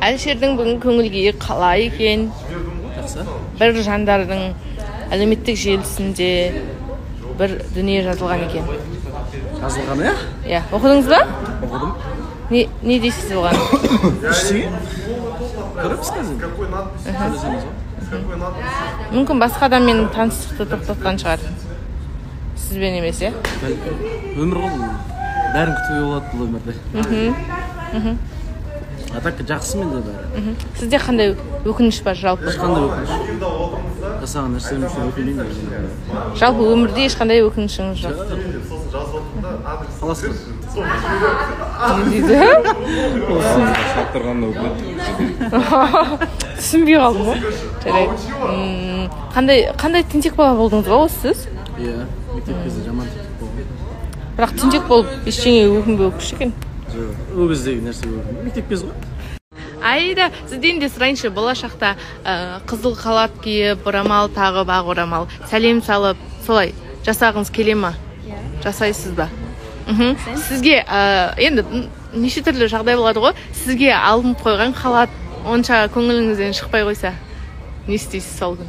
Әлішердің бүгін көңіл-күйі қалай екен? Жақсы. Бір жандардың әлеуметтік желісінде бір дүние жазылған екен. Жазылған, иә? Иә, оқыдыңыз ба? Оқыдым. Не дейсіз оған? Ештеңе? Көріп сказым. Мүмкін басқа адаммен таныстықты тоқтатқан шығар. Сізбен емес, иә? Өмір ғой, бәрін күтуге болады бұл өмірде. А так жақсы менде бәрі. Сізде қандай өкініш бар жалпы? Ешқандай өкініш. Жасаған нәрсем үшін өкінбеймін. Жалпы өмірде ешқандай өкінішіңіз жоқ. Қаласыз ба? Не дейді? Шаттырғанда өкінеді. Түсінбей қалдым ғой. Жарайды. Қандай тентек бала болдыңыз ба осы сіз? Иә, мектеп кезінде жаман тентек болған. Бірақ тентек болып ештеңе өкінбеу күш екен. Жоқ, ол кездегі нәрсе өкінбеймін. Мектеп кезі ғой. Айда, сізден де сұрайыншы, болашақта қызыл халат киіп, орамал тағып, ақ орамал, сәлем салып, солай жасағыңыз келе ма? Жасайсыз ба? Сізге, енді неше түрлі жағдай болады ғой, сізге алынып қойған халат онша көңіліңізден шықпай қойса, не істейсіз сол күн?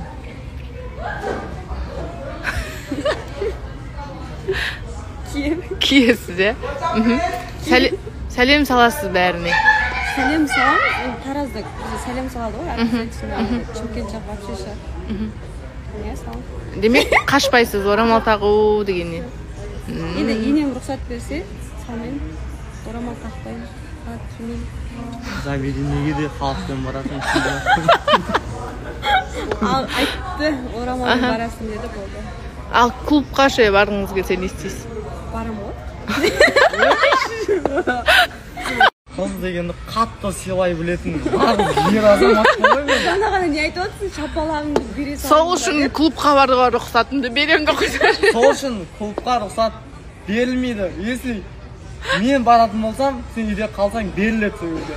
Киесіз, иә? Сәлем саласыз бәріне? Сәлем салам, таразда сәлем салады ғой, Шымкент жақ вообще. Иә, салам. Демек, қашпайсыз орамал тағу дегеннен. Енді енем рұқсат берсе, салмаймын. Орамал тақпаймын. Заведениеге де халықпен баратын. Ал айтты, орамалмен барасың деді, болды. Ал клубқа ше барғыңыз келсе не істейсіз? Барам ғой. Қыз дегенді қатты сыйлай білетін ер азамат ғой мен. Жаңа ғана не айтып отырсың? Шапалағыңды бере салып. Сол үшін клубқа баруға рұқсатымды берем деп қойсаңшы. Сол үшін клубқа рұқсат берілмейді. Если мен баратын болсам, сен үйде қалсаң беріледі сол жерде.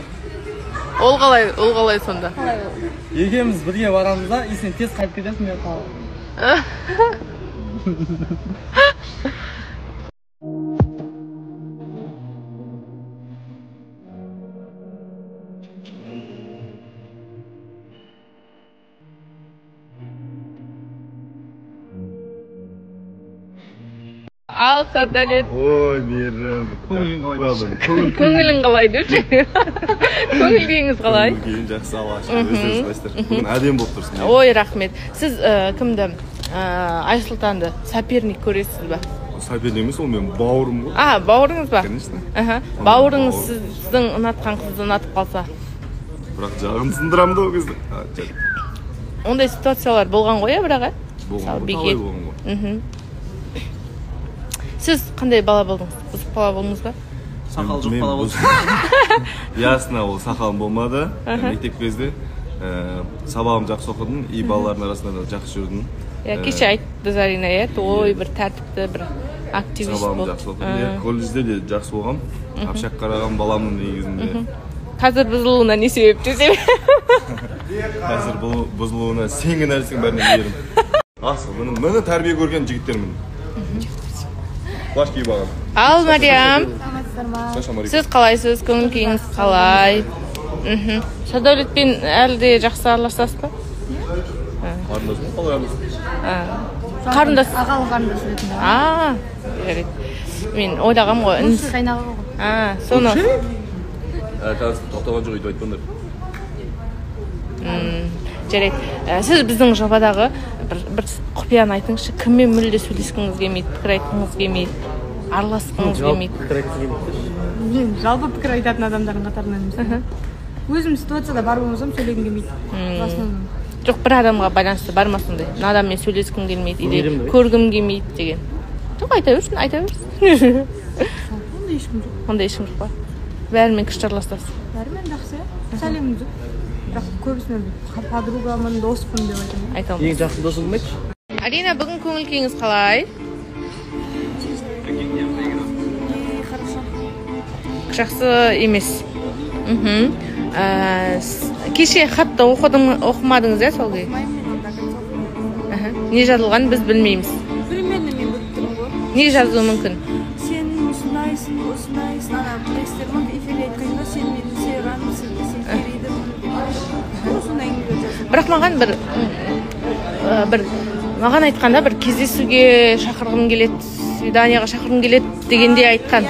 Ол қалай сонда? Қалай ол? Екеуміз бірге барамыз да, сен тез қайтып кетесің, мен қаламын. Ал Садалет. Ой, Мейрам. Көңілің қалай депші? Көңіл күйіңіз қалай? Көңіл күйім жақсы, Аллаға шүкір. Өздеріңіз қалайсыздар? Бүгін әдемі болып тұрсың. Ой, рахмет. Сіз кімді? Айсұлтанды соперник көресіз ба? Соперник емес, ол менің бауырым ғой. Бауырыңыз ба? Конечно. Бауырыңыз сіздің ұнатқан қызды ұнатып қалса? Бірақ жағын сындырамын да ол кезде. Ондай ситуациялар болған ғой, бірақ? Болған ғой, талай болған ғой. Сіз қандай бала болдыңыз? Бұзық бала болдыңыз ба? Сақал жоқ бала болдым. Ясына, ол сақалым болмады. Мектеп кезде сабағым жақсы оқыдым, и балалардың арасында да жақсы жүрдім. Кеше айтты Зарина, ой, бір тәртіпті, бір активист Сабағым болды. жақсы оқыдым. Колледжде де жақсы болғам. Қапшақ қараған баламның негізінде. Қазір бұзылуына не себеп десем? Қазір бұзылуына сенгі нәрсенің бәріне берім. Асыл, мұны тәрбие көрген жігіттермін. Плаш киіп алған. Ал, Мариам. Сіз қалайсыз? Көңіл күйіңіз қалай? Садәулетпен әлі де жақсы араласасыз ба? Қарындас па? Қалай араласыз? Қарындас. Ағалы қарындас ретінде. Жарайды. Мен ойлағам ғой. Осы қайнағы ғой. Соны. Тоқтаған жоқ үйді айтпаңдар. Жарайды. Сіз біздің жобадағы бір құпияны айтыңызшы, кіммен мүлде сөйлескіңіз келмейді, пікір айтқыңыз келмейді, араласқыңыз келмейді? Мен жалпы пікір айтатын адамдардың қатарынан емеспін. Өзім ситуацияда бар болсам сөйлегім келмейді. Жоқ, бір адамға байланысты бар ма сондай? Мына адаммен сөйлескім келмейді, или көргім келмейді деген. Жоқ, айта берсін. Ондай ешкім жоқ. Ондай ешкім жоқ па? Бәрімен күшті араласасыз? Бәрімен жақсы, сәлем жоқ. Бірақ көбісімен подругамын, доспын деп айтамын. Айтамын. Ең жақсы досың кім айтшы? Арина, бүгін көңіл күйіңіз қалай? Жақсы емес. Кеше хатты оқымадыңыз, иә, сол кей? Не жазылған біз білмейміз. Примерно мен біліп тұрмын ғой. Не жазуы мүмкін? Сен осындайсың, осындайсың. Ана білесіздер ма, эфирде айтқанда сен мені сүйгенсің, сен керейдімін. бірақ маған бір маған айтқанда бір кездесуге шақырғым келеді, свиданияға шақырғым келеді дегенде айтқан.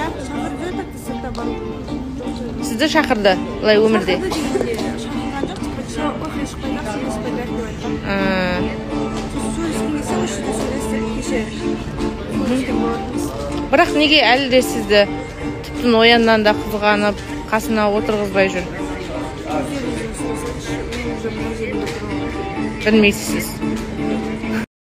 Сізді шақырды былай өмірде? Бірақ неге әлі де сізді тіптен ояннан да қызғанып, қасына отырғызбай жүр? Білмейсіз.